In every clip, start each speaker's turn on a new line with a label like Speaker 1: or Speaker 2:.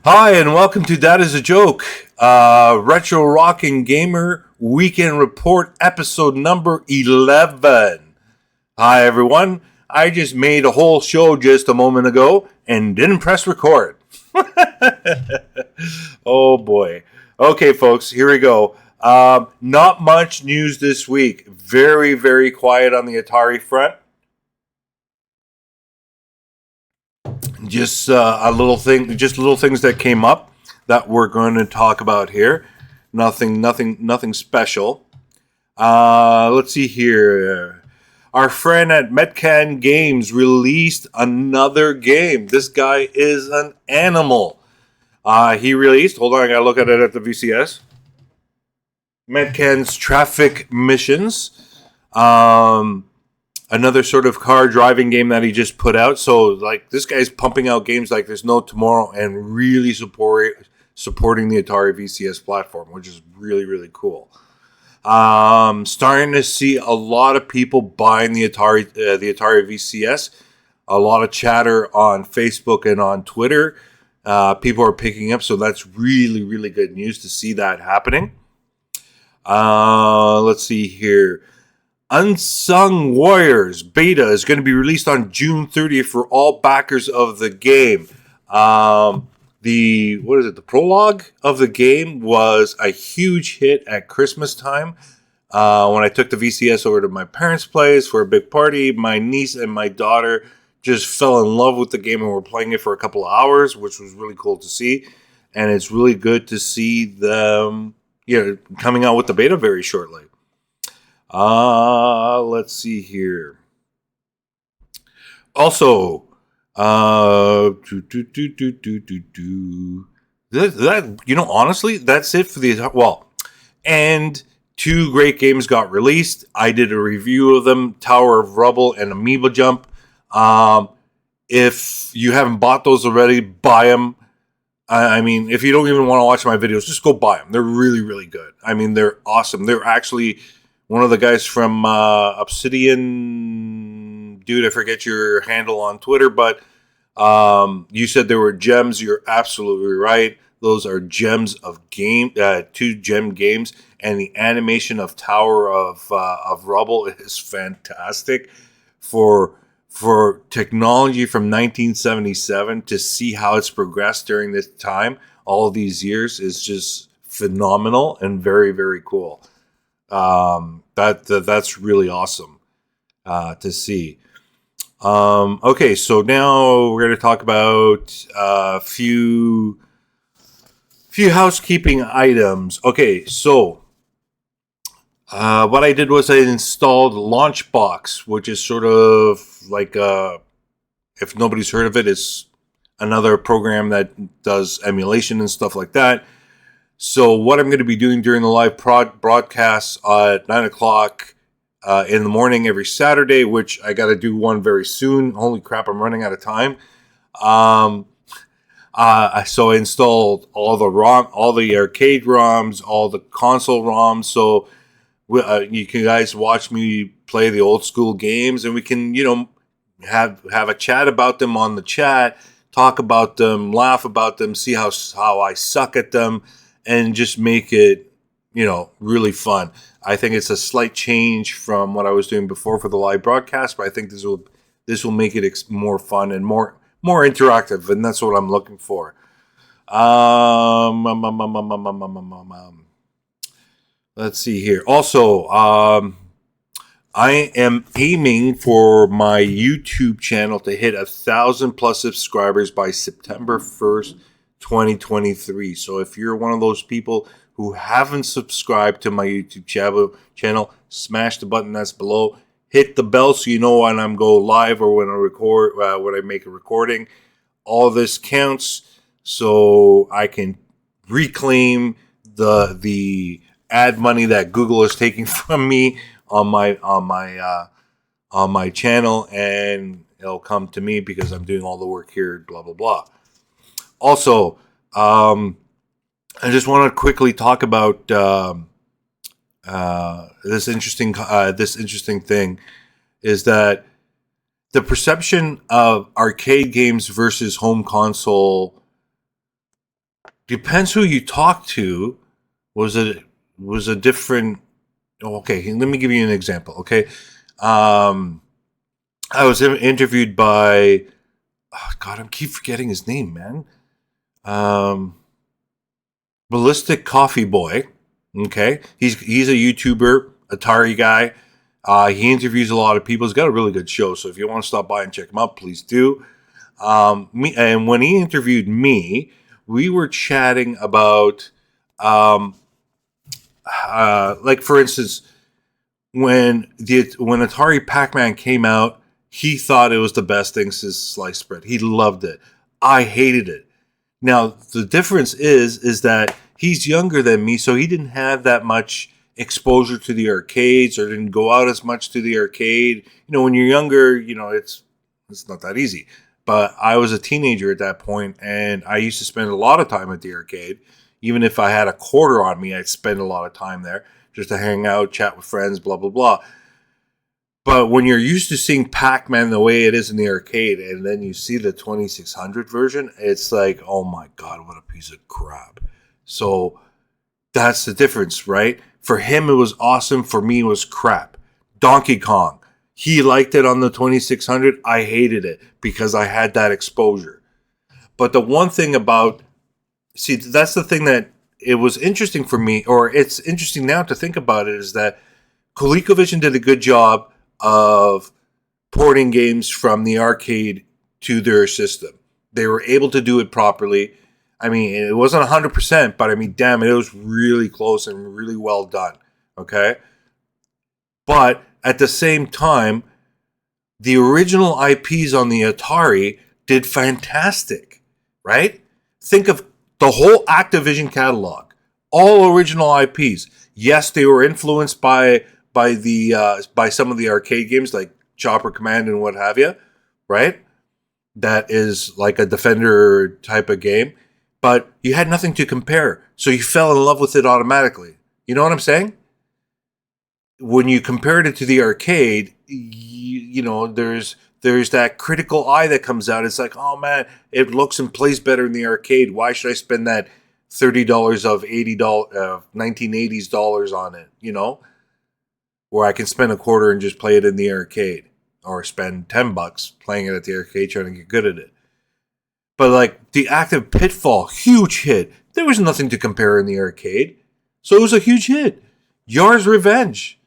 Speaker 1: Hi, and welcome to Dadisajoke, Retro Rockin' Gamer Weekend Report, episode number 11. Hi, everyone. I just made a whole show just a moment ago and didn't press record. Oh, boy. Okay, folks, here we go. Not much news this week. Very, very quiet on the Atari front. Just little things that came up that we're going to talk about here. Nothing special. Let's see here. Our friend at Metcan Games released another game. This guy is an animal. He released. Hold on, I gotta look at it at the VCS. Metcan's Traffic Missions. Another sort of car driving game that he just put out. So, like, this guy's pumping out games like there's no tomorrow and really supporting the Atari VCS platform, which is really, really cool. Starting to see a lot of people buying the Atari VCS. A lot of chatter on Facebook and on Twitter. People are picking up, so that's really, really good news to see that happening. Let's see here. Unsung Warriors beta is going to be released on June 30th for all backers of the game. The prologue of the game was a huge hit at Christmas time. When I took the VCS over to my parents' place for a big party, my niece and my daughter just fell in love with the game and were playing it for a couple of hours, which was really cool to see. And it's really good to see them, coming out with the beta very shortly. Let's see here. Also, honestly, that's it for the and two great games got released. I did a review of them: Tower of Rubble and Amoeba Jump. If you haven't bought those already, buy them. I mean, if you don't even want to watch my videos, just go buy them. They're really, really good. I mean, they're awesome. They're actually one of the guys from Obsidian, dude, I forget your handle on Twitter, but you said there were gems. You're absolutely right. Those are gems of two gem games, and the animation of Tower of Rubble is fantastic. For technology from 1977 to see how it's progressed during this time, all of these years, is just phenomenal and very, very cool. That's really awesome to see. Okay, so now we're going to talk about a few housekeeping items. Okay, so what I did was I installed Launchbox, which is sort of like if nobody's heard of it, it's another program that does emulation and stuff like that. So what I'm going to be doing during the live broadcasts at 9 o'clock in the morning every Saturday, which I got to do one very soon. Holy crap, I'm running out of time. So I installed all the arcade ROMs, all the console ROMs. So you can guys watch me play the old school games, and we can, have a chat about them on the chat, talk about them, laugh about them, see how I suck at them, and just make it, really fun. I think it's a slight change from what I was doing before for the live broadcast, but I think this will make it more fun and more interactive, and that's what I'm looking for. Let's see here. Also, I am aiming for my YouTube channel to hit 1,000+ subscribers by September 1st, 2023. So if you're one of those people who haven't subscribed to my YouTube channel, smash the button that's below. Hit the bell so you know when I'm go live or when I record, when I make a recording. All this counts, so I can reclaim the ad money that Google is taking from me on my channel, and it'll come to me because I'm doing all the work here. Blah blah blah. Also, I just want to quickly talk about this interesting thing is that the perception of arcade games versus home console depends who you talk to. Was a different. Okay, let me give you an example. Okay, um, I was interviewed by. Oh God, I keep forgetting his name, man. Um, Ballistic Coffee Boy. Okay, he's a YouTuber, Atari guy. He interviews a lot of people. He's got a really good show. So if you want to stop by and check him out, please do. And when he interviewed me, we were chatting about, um, like for instance, when Atari Pac-Man came out, he thought it was the best thing since sliced bread. He loved it. I hated it. Now the difference is that he's younger than me, so he didn't have that much exposure to the arcades or didn't go out as much to the arcade. When you're younger, it's not that easy. But I was a teenager at that point, and I used to spend a lot of time at the arcade. Even if I had a quarter on me, I'd spend a lot of time there just to hang out, chat with friends, blah blah blah. But when you're used to seeing Pac-Man the way it is in the arcade, and then you see the 2600 version, it's like, oh my God, what a piece of crap. So that's the difference, right? For him, it was awesome. For me, it was crap. Donkey Kong. He liked it on the 2600. I hated it because I had that exposure. But the one thing that's the thing that it was interesting for me, or it's interesting now to think about it, is that ColecoVision did a good job of porting games from the arcade to their system. They were able to do it properly. I mean, it wasn't 100%, but I mean, damn, it was really close and really well done. Okay? But at the same time, the original IPs on the Atari did fantastic, right? Think of the whole Activision catalog, all original IPs. Yes, they were influenced by some of the arcade games like Chopper Command and what have you, right? That is like a Defender type of game, but you had nothing to compare, so you fell in love with it automatically. You know what I'm saying? When you compared it to the arcade, there's that critical eye that comes out. It's like, oh man, it looks and plays better in the arcade. Why should I spend that $30 of $80 1980s dollars on it? Where I can spend a quarter and just play it in the arcade, or spend $10 playing it at the arcade trying to get good at it. But like the Active Pitfall, huge hit. There was nothing to compare in the arcade, so it was a huge hit. Yar's Revenge,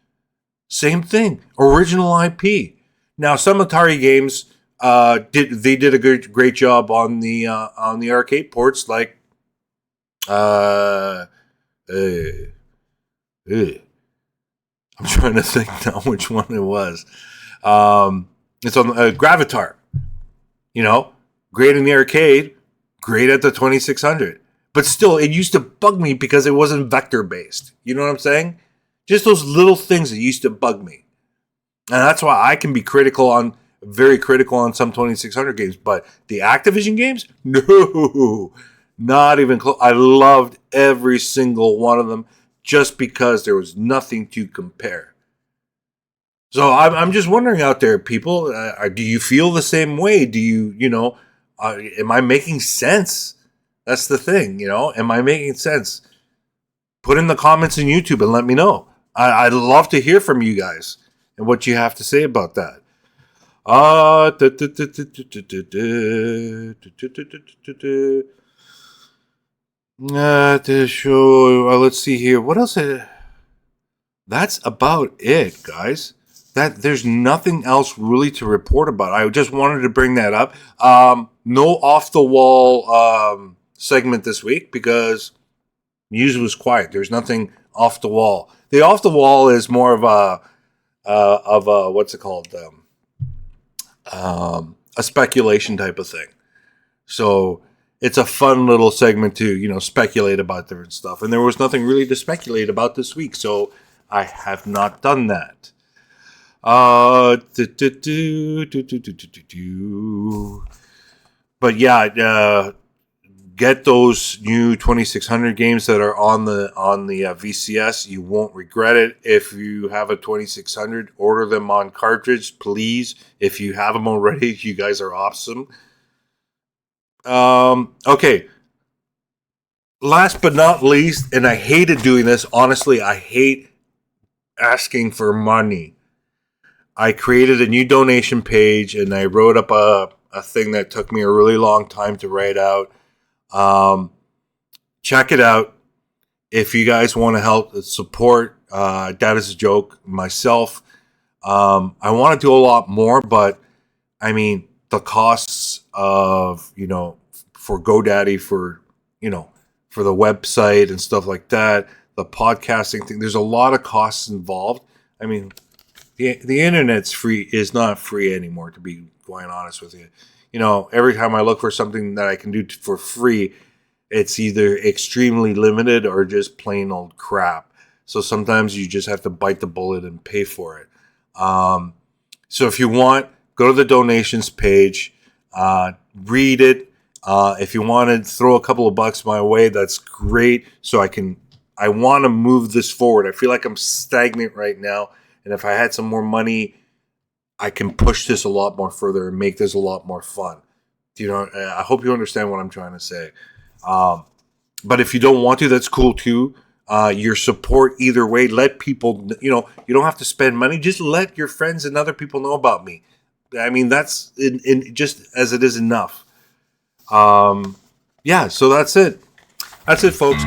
Speaker 1: same thing, original IP. Now some Atari games did a great job on the arcade ports, like uh, uh, uh, I'm trying to think now which one it was. It's on Gravitar. Great in the arcade, great at the 2600. But still, it used to bug me because it wasn't vector based. You know what I'm saying? Just those little things that used to bug me. And that's why I can be very critical on some 2600 games. But the Activision games? No, not even close. I loved every single one of them just because there was nothing to compare. So I'm just wondering out there, people, do you feel the same way? Do am I making sense? That's the thing, am I making sense? Put in the comments on YouTube and let me know. I'd love to hear from you guys and what you have to say about that. To show, let's see here. What else? That's about it, guys. There's nothing else really to report about. I just wanted to bring that up. No off the wall segment this week because news was quiet. There's nothing off the wall. The off the wall is more of a what's it called? A speculation type of thing. So it's a fun little segment to speculate about different stuff. And there was nothing really to speculate about this week, so I have not done that. But yeah, get those new 2600 games that are on the VCS. You won't regret it. If you have a 2600, order them on cartridge, please. If you have them already, you guys are awesome. Okay. last but not least, and I hated doing this. Honestly, I hate asking for money. I created a new donation page and I wrote up a thing that took me a really long time to write out. Um, Check it out. If you guys want to help support Dadisajoke, myself, I want to do a lot more, but I mean, the costs of, for GoDaddy, for the website and stuff like that, the podcasting thing, there's a lot of costs involved. I mean, the internet's free is not free anymore, to be quite honest with you. Every time I look for something that I can do for free, it's either extremely limited or just plain old crap. So sometimes you just have to bite the bullet and pay for it. So if you want, go to the donations page, read it. If you want to throw a couple of bucks my way, that's great. So I want to move this forward. I feel like I'm stagnant right now. And if I had some more money, I can push this a lot more further and make this a lot more fun. I hope you understand what I'm trying to say. But if you don't want to, that's cool too. Your support either way, let people, you don't have to spend money. Just let your friends and other people know about me. I mean, that's in just as it is enough. Yeah, so that's it. That's it, folks.